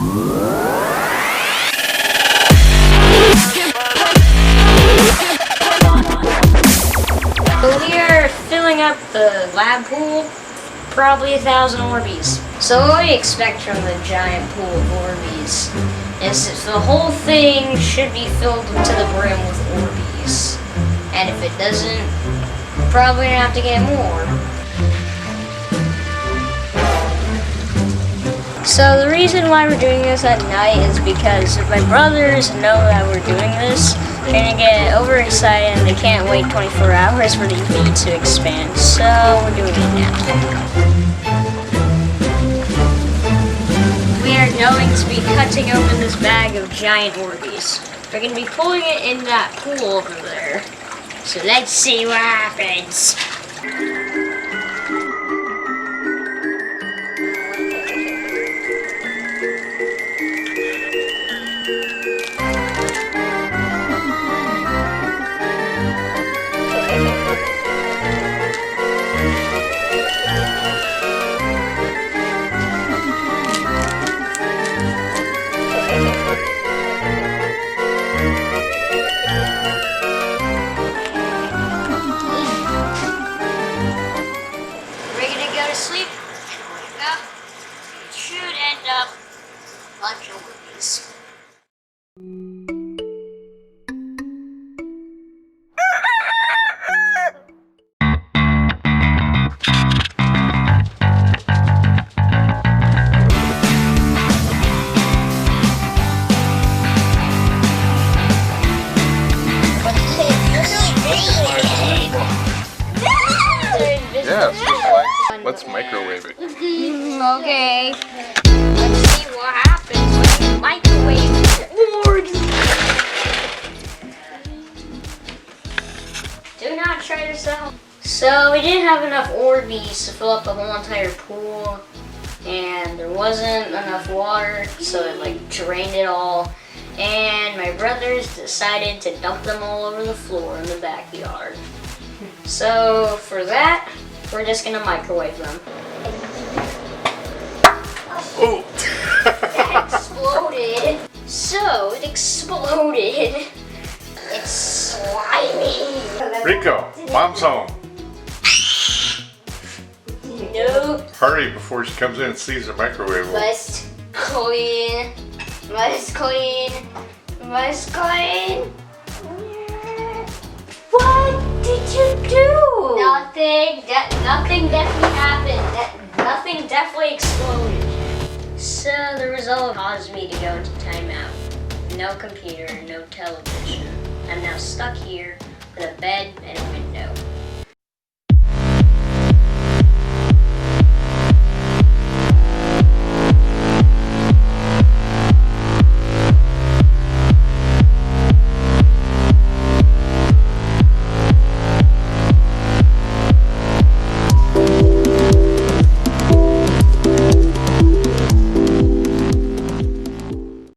So we are filling up the lab pool, probably 1,000 Orbeez. So what we expect from the giant pool of Orbeez is that the whole thing should be filled to the brim with Orbeez. And if it doesn't, we're probably gonna have to get more. So the reason why we're doing this at night is because if my brothers know that we're doing this, they're gonna get overexcited and they can't wait 24 hours for the feed to expand. So we're doing it now. We are going to be cutting open this bag of giant Orbeez. We're gonna be pulling it in that pool over there. So let's see what happens. Sleep. Well, it should end up a bunch of Orbeez. Yeah, it's just like, let's microwave it. Okay. Let's see what happens when you microwave Orbeez. Do not try this out. So we didn't have enough Orbeez to fill up the whole entire pool, and there wasn't enough water, so it like drained it all. And my brothers decided to dump them all over the floor in the backyard. So for that, we're just gonna microwave them. Oh! That exploded. So it exploded. It's slimy. Rico, mom's home. Nope. Hurry before she comes in and sees the microwave. Must clean. Must clean. Must clean. What did you do? Nothing. Nothing definitely happened. Nothing definitely exploded. So the result caused me to go into timeout. No computer, no television. I'm now stuck here with a bed and a window.